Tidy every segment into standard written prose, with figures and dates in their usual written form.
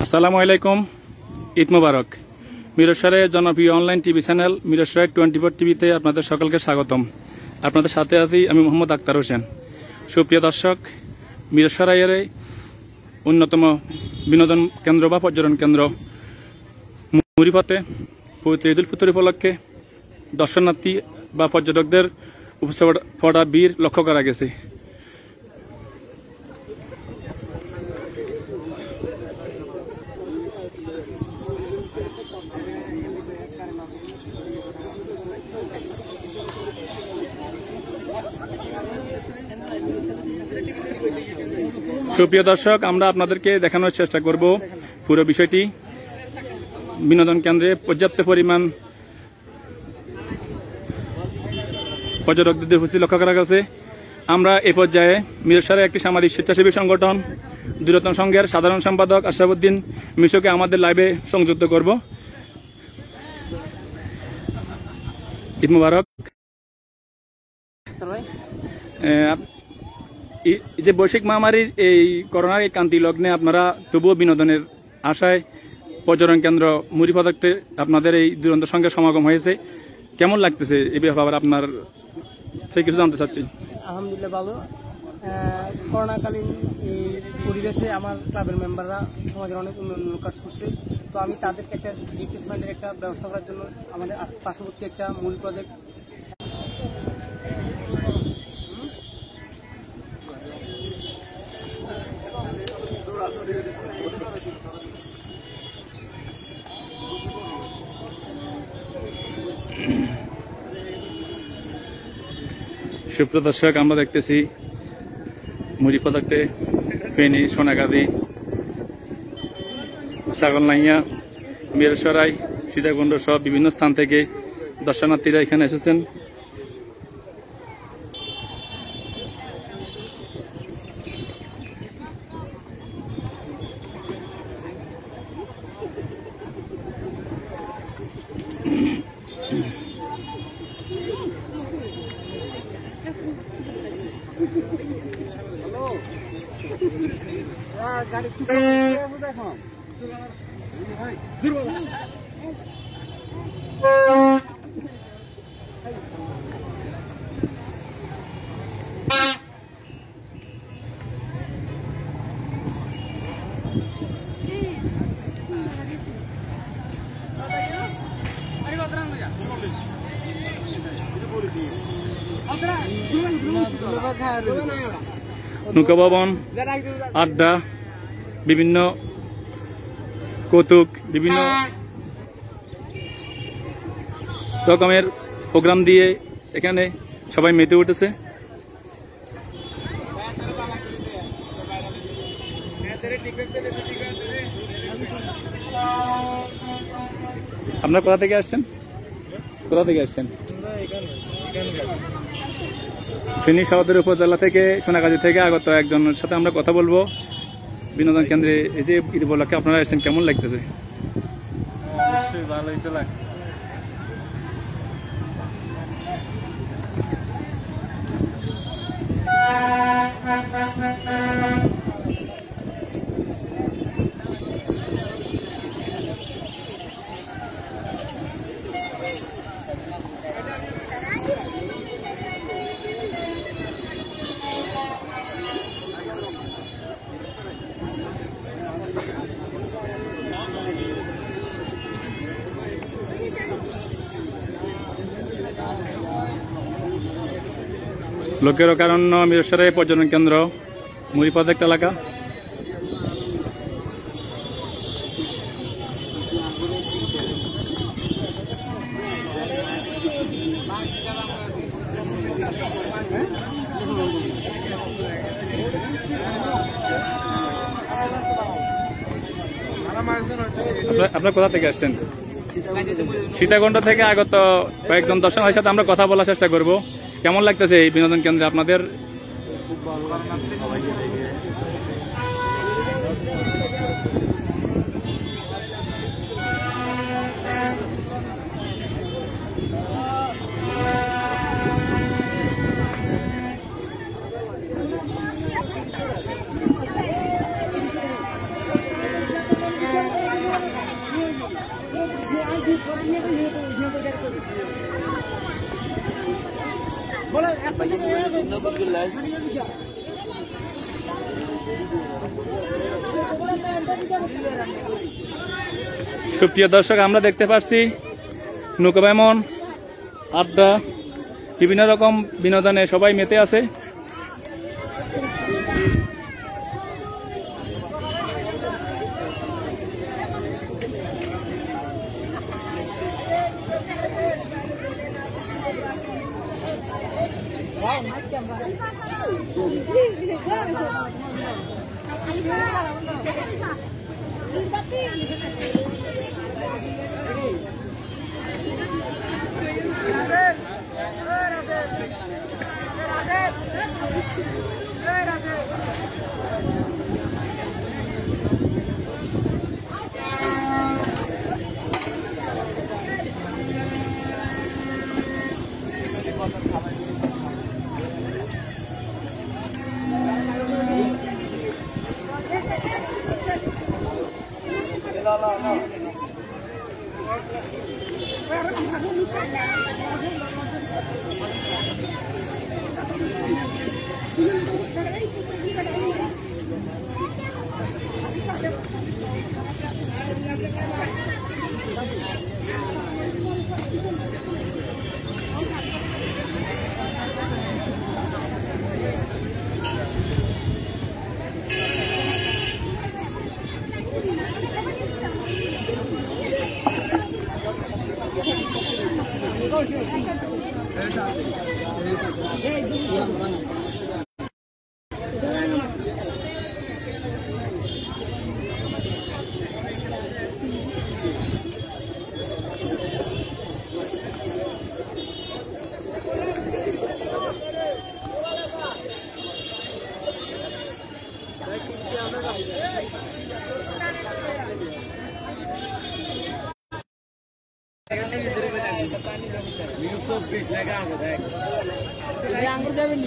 আসসালামু আলাইকুম, ঈদ মুবারক। মিরসরাইয়ের জনপ্রিয় অনলাইন টিভি চ্যানেল মিরসরাই 24 টিভিতে আপনাদের সকলকে স্বাগতম। আপনাদের সাথে আছি আমি মোহাম্মদ আক্তার হোসেন। সুপ্রিয় দর্শক, মিরসরাইয়ের অন্যতম বিনোদন কেন্দ্র বা পর্যটন কেন্দ্র মুড়িপথে পবিত্র ঈদুল ফিতর উপলক্ষে দর্শনার্থী বা পর্যটকদের উপচে পড়া ভিড় লক্ষ্য করা গেছে। সুপ্রিয় দর্শক, আমরা আপনাদেরকে দেখানোর চেষ্টা করব পুরো বিষয়টি। বিনোদন কেন্দ্রে পর্যাপ্ত পরিমাণ পর্যটকদের উপস্থিতি লক্ষ্য করা গেছে। আমরা এ পর্যায়ে মিরসরাই একটি সামাজিক স্বেচ্ছাসেবী সংগঠন দূরতন সংঘের সাধারণ সম্পাদক আশরাফুদ্দিন মিশুকে আমাদের লাইভে সংযুক্ত করব। ঈদ মুবারক। যে বৈশ্বিক মহামারীর এই করোনার এই ক্রান্তি লগ্নে আপনারা তবুও বিনোদনের আশায় পর্যটন কেন্দ্র মুড়িপথে আপনাদের এই দুরন্ত সঙ্গে সমাগম হয়েছে, কেমন লাগতেছে এই ব্যাপারে আপনার থেকে কিছু জানতে চাচ্ছি। আলহামদুলিল্লাহ ভালো। করোনাকালীন এই পরিবেশে আমার ক্লাবের মেম্বাররা সমাজের অনেক উন্নয়নমূলক কাজ করছে, তো আমি তাদেরকে একটা রিপ্লেসমেন্টের একটা ব্যবস্থা করার জন্য আমাদের পার্শ্ববর্তী একটা মূল প্রজেক্ট সুপ্রিয় দর্শক, আমরা দেখতেছি মুড়িপথে ফেনী, সোনাগাজী, ছাগলনাইয়া, মিরসরাই, সীতাকুণ্ড সহ বিভিন্ন স্থান থেকে দর্শনার্থীরা এখানে এসেছেন। নৌকা ভবন, আড্ডা, বিভিন্ন কৌতুক, বিভিন্ন রকমের প্রোগ্রাম দিয়ে এখানে সবাই মেতে উঠেছে। আপনারা কোথা থেকে আসছেন? ফেনী সদর উপজেলা থেকে, সোনাগাজী থেকে আগত একজনের সাথে আমরা কথা বলবো। বিনোদন কেন্দ্রে এই যে ঈদ উপলক্ষে আপনারা এসেছেন, কেমন লাগতেছে? ভালোই তো লাগে। লোকের কারণ্য মিরসরাই পর্যটন কেন্দ্র মুড়িপথ একটা এলাকা। আপনার কোথা থেকে আসছেন? সীতাকুণ্ড থেকে আগত কয়েকজন দর্শনার্থীর সাথে আমরা কথা বলার চেষ্টা করব। কেমন লাগতেছে এই বিনোদন কেন্দ্রে আপনাদের? সুপ্রিয় দর্শক, আমরা দেখতে পাচ্ছি নৌকা ভ্রমণ, আড্ডা, বিভিন্ন রকম বিনোদনে সবাই মেতে আছে।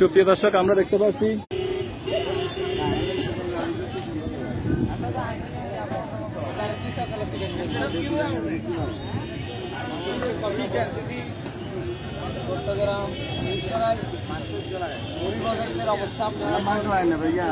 সুপ্রিয় দর্শক, আমরা দেখতে পাচ্ছি চট্টগ্রাম পরিবারের অবস্থা আপনারা ভাইয়া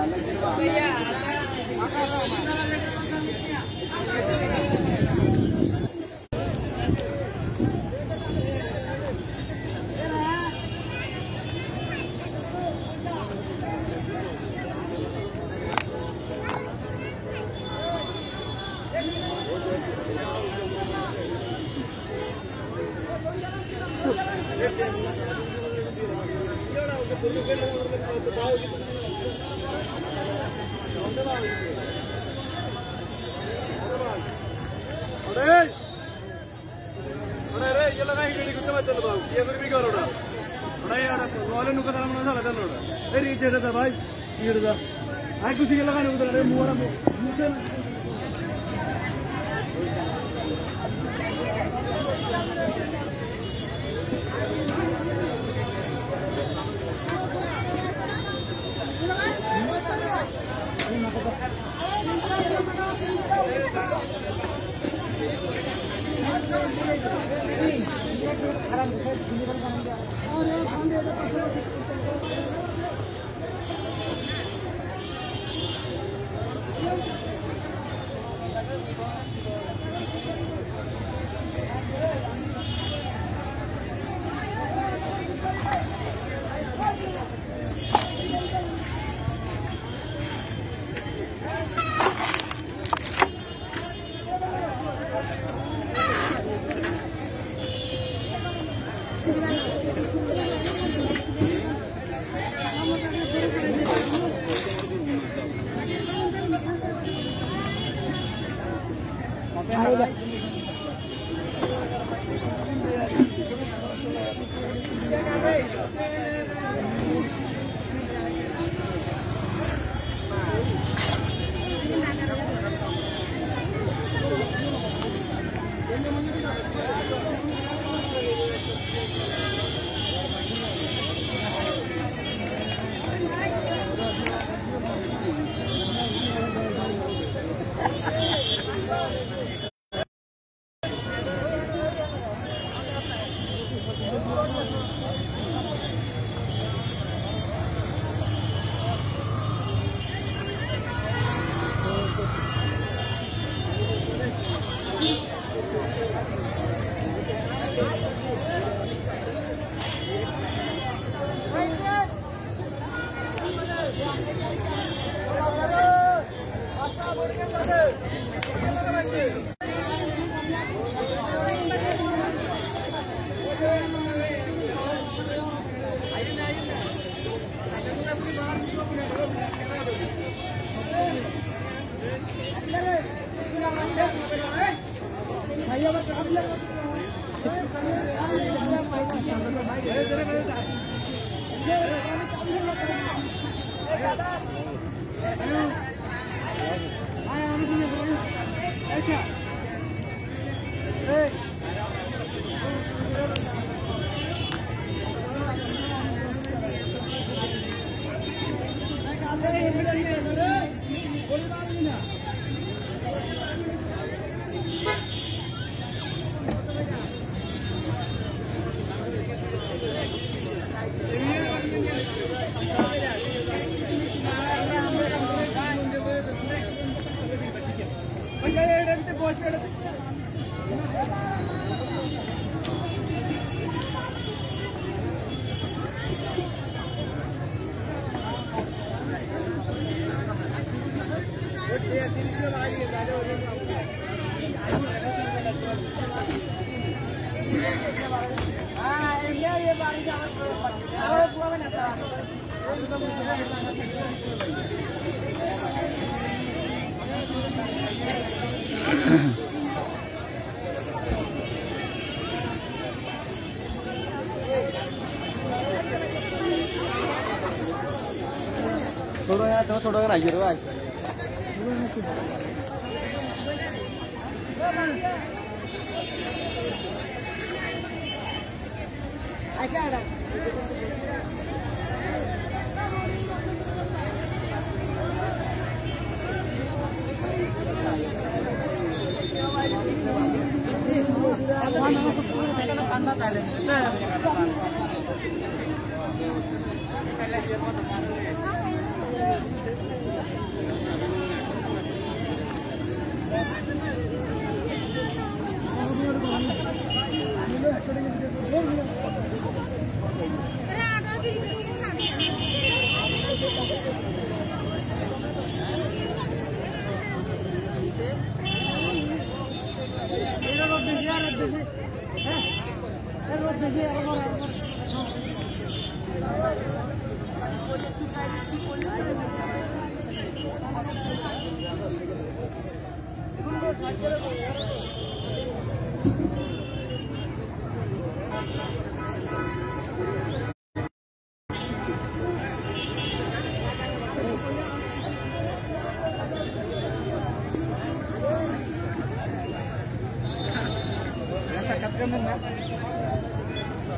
छोड़ो ना ये भाई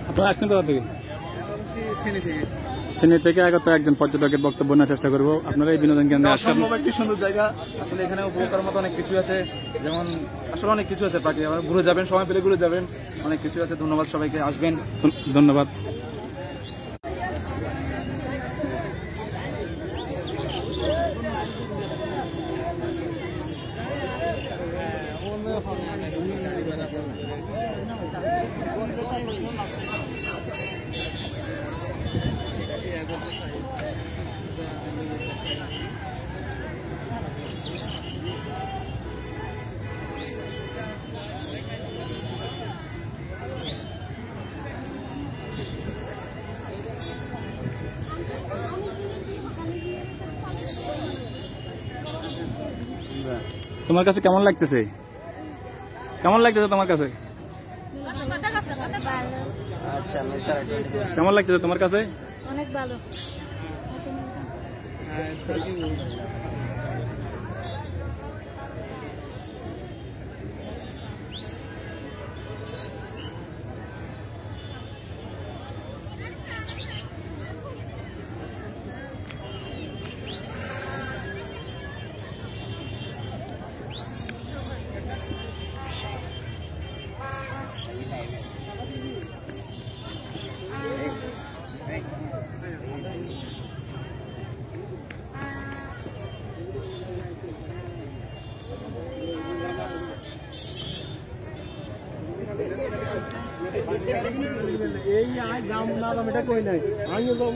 আপনারা আসছেন কোথা থেকে? ফেনী থেকে আগত একজন পর্যটকের বক্তব্য নেওয়ার চেষ্টা করবো। আপনারা এই বিনোদন কেন্দ্রে আসছেন, একটি সুন্দর জায়গা। আসলে এখানে উপভোগ করার মতো অনেক কিছু আছে, যেমন আসলে অনেক কিছু আছে। বাকি আবার ঘুরে যাবেন, সময় পেলে ঘুরে যাবেন, অনেক কিছু আছে। ধন্যবাদ সবাইকে, আসবেন। ধন্যবাদ। তোমার কাছে কেমন লাগতেছে? কেমন লাগতেছে তোমার কাছে? কেমন লাগতেছে তোমার কাছে? অনেক ভালো। এই আজ দাম না দাম এটা কই নাই। আইও দাম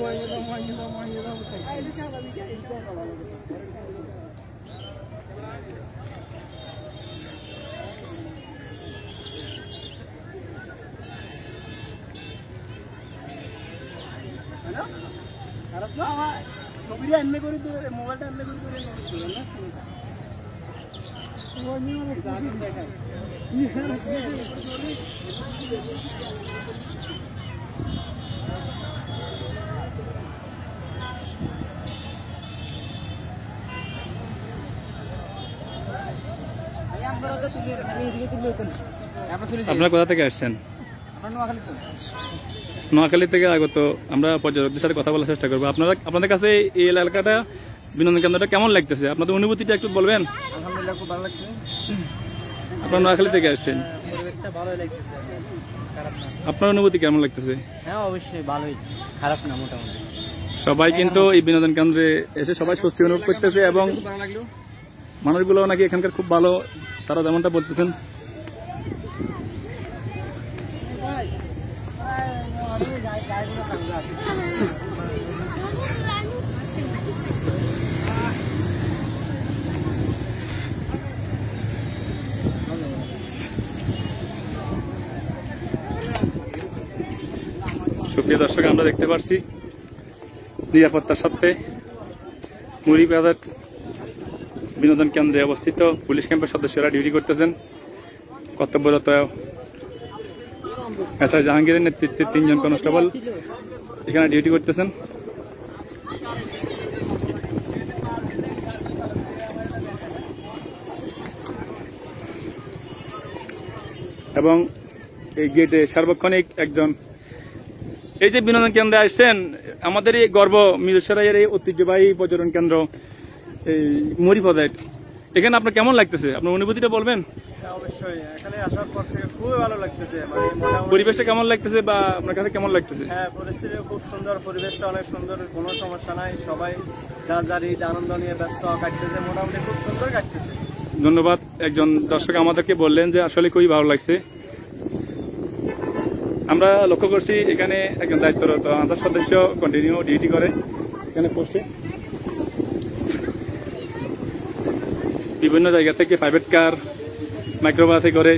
ছবিটা এমনি করে মোবাইলটা এমনি করে আপনারা কোথা থেকে আসছেন? নোয়াখালী থেকে আগত। আমরা পর্যটকদের সাথে কথা বলার চেষ্টা করবো। আপনাদের কাছে এই এলাকাটা, বিনোদন কেন্দ্রটা কেমন লাগতেছে? আপনাদের অনুভূতিটা একটু বলবেন। আলহামদুলিল্লাহ, খুব ভালো লাগছে। আপনারা নোয়াখালী থেকে আসছেন, পরিবেশটা ভালোই লাগতেছে, খারাপ না। আপনার অনুভূতি কেমন লাগতেছে? হ্যাঁ, অবশ্যই ভালোই, খারাপ না মোটামুটি। সবাই কিন্তু এই বিনোদন কেন্দ্রে এসে সবাই স্বস্তি অনুভব করতেছে এবং মানুষগুলো নাকি এখানকার খুব ভালো, তারা যেমনটা বলতেছেন। সুপ্রিয় দর্শক, আমরা দেখতে পাচ্ছি নিরাপত্তার সাথে মুড়িবাজার বিনোদন কেন্দ্রে অবস্থিত পুলিশ ক্যাম্পের সদস্যরা ডিউটি করতেছেন। কর্তব্যরত এসআই জাহাঙ্গীরের নেতৃত্বে 3 জন কনস্টেবল এখানে ডিউটি করতেছেন। এবং এই গেটে সার্বক্ষণিক একজন, এই যে বিনোদন কেন্দ্রে আসছেন, আমাদের এই গর্ব মিরসরাইয়ের এই ঐতিহ্যবাহী পর্যটন কেন্দ্র এই মুড়িবাজার, এখানে আপনার কেমন লাগতেছে? আপনার অনুভূতিটা বলবেন। অবশ্যই, এখানে আসার পর থেকে খুবই ভালো লাগতেছে। পরিবেশটা কেমন লাগতেছে বা আপনার কাছে কেমন লাগতেছে? হ্যাঁ, পরিস্থিতি খুব সুন্দর, পরিবেশটা অনেক সুন্দর, কোনো সমস্যা নাই। সবাই যার ঈদ আনন্দ নিয়ে ব্যস্ত কাটতেছে, মোটামুটি খুব সুন্দর কাটতেছে। ধন্যবাদ। একজন দর্শক আমাদেরকে বললেন যে আসলে খুবই ভালো লাগছে। আমরা লক্ষ্য করছি এখানে একজন দায়িত্বরত আনসার সদস্য কন্টিনিউ ডিউটি করে এখানে পোস্টে। বিভিন্ন জায়গা থেকে প্রাইভেট কার, মাইক্রোবাসে করে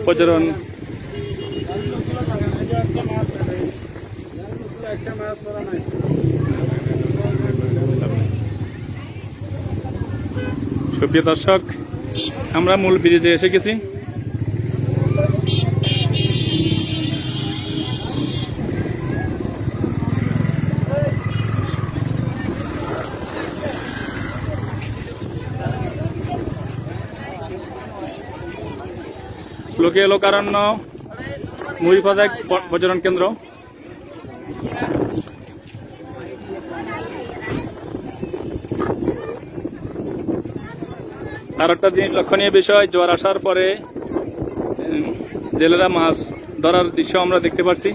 পর্যটন সুপ্রিয় দর্শক, আমরা মূল ব্রিজে এসে গেছি। লোকে লোকারণ্য মুড়িবাজার পর্যটন কেন্দ্র। আর একটা জিনিস লক্ষণীয় বিষয়, জোয়ার আসার পরে জেলেরা মাছ ধরার দৃশ্য আমরা দেখতে পাচ্ছি।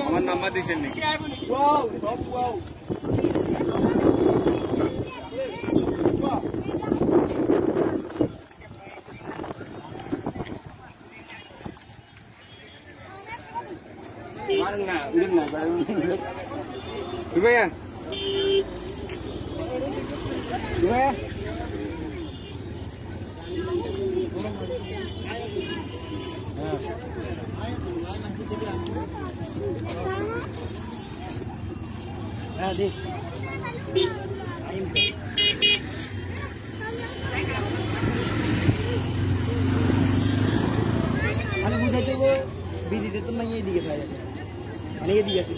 আমার নাম্বার দিচ্ছেন নাকি? হ্যাঁ, দেখ আমি বুঝাই দেবো বিদিতে তো মানে এদিকে থাকে, মানে এদিকে আছে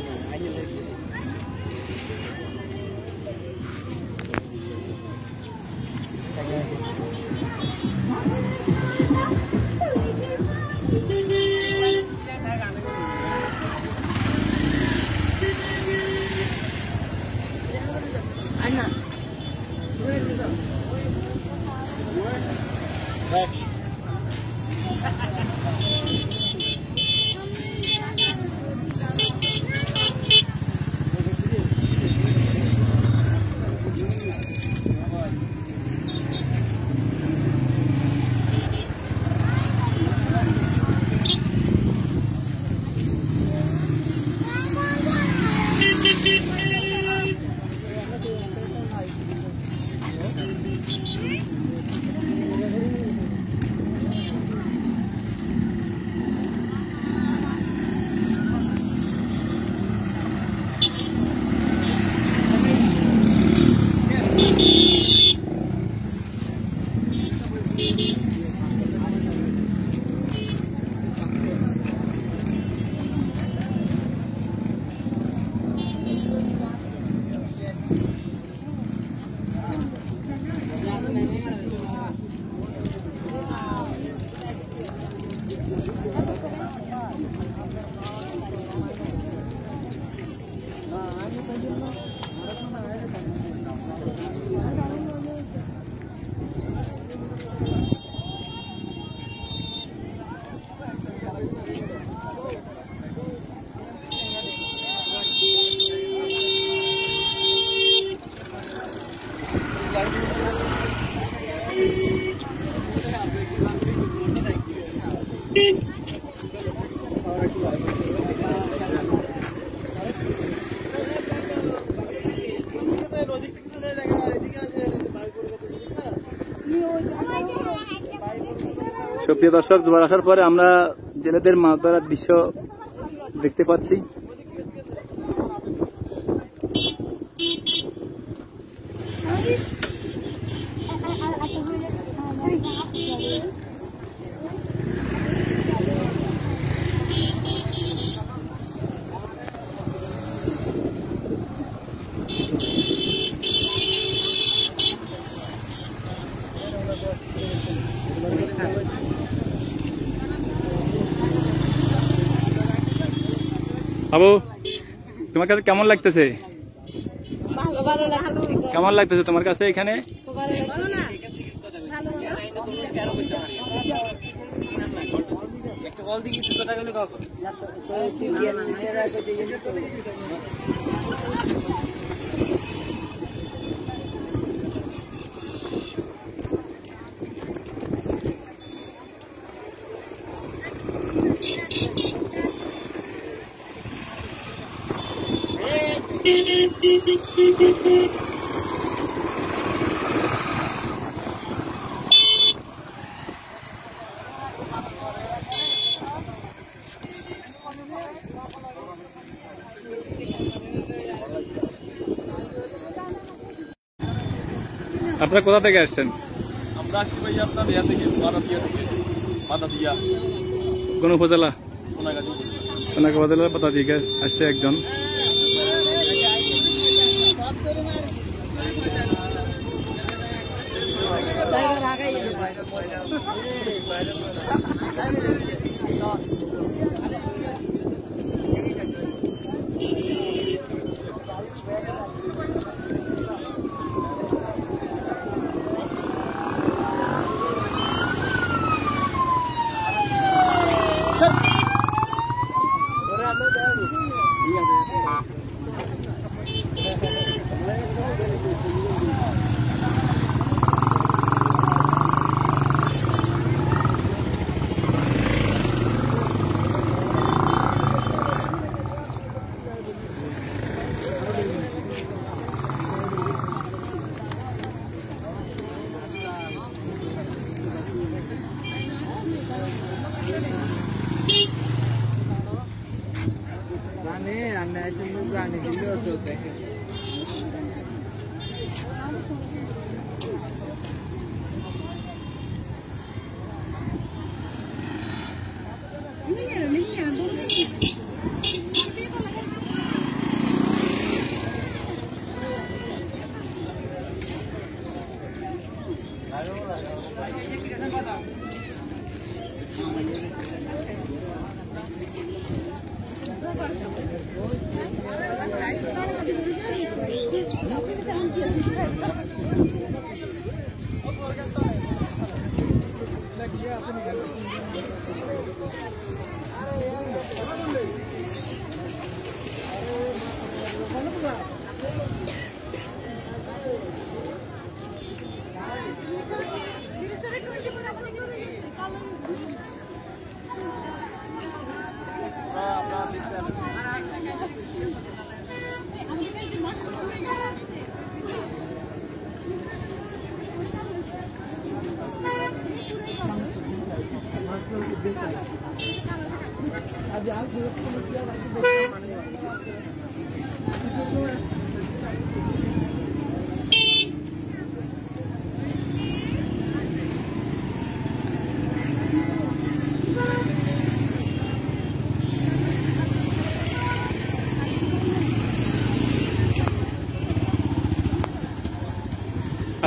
সুপ্রিয় দর্শক, জোয়ার আসার পরে আমরা জেলেদের মাছ ধরার দৃশ্য দেখতে পাচ্ছি। বাবু, তোমার কাছে কেমন লাগতেছে? কেমন লাগতেছে তোমার কাছে এখানে? আপনারা কোথা থেকে আসছেন? আমরা আসছি ভাই আপনার ইয়া থেকে, বাধা দিয়া কোন উপজেলা? সোনাগাজী। সোনাগাজী উপজেলার পাতা দিকে আসছে একজন।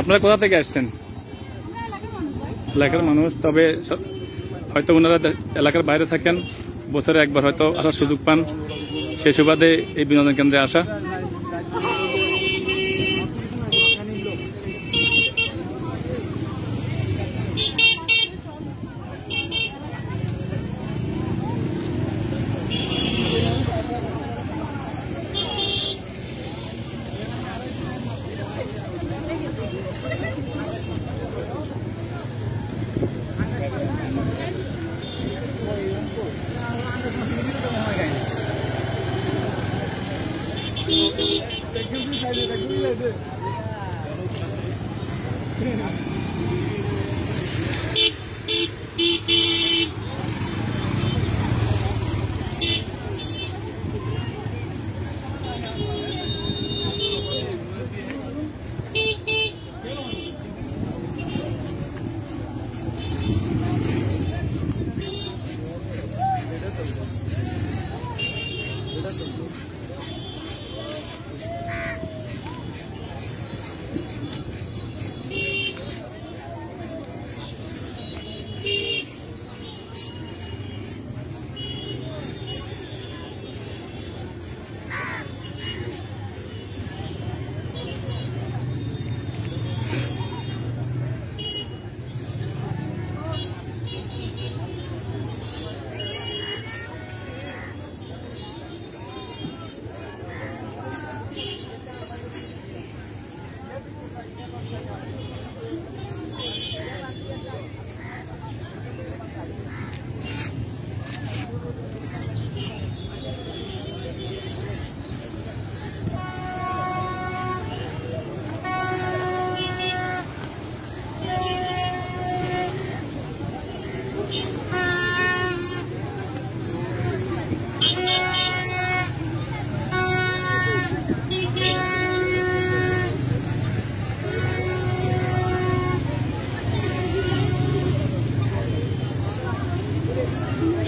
আপনারা কোথা থেকে আসছেন? এলাকার মানুষ, তবে হয়তো ওনারা এলাকার বাইরে থাকেন, বছরে একবার হয়তো আসার সুযোগ পান, সেই সুবাদে এই বিনোদন কেন্দ্রে আসা।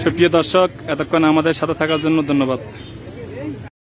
সুপ্রিয় দর্শক, এতক্ষণ আমাদের সাথে থাকার জন্য ধন্যবাদ।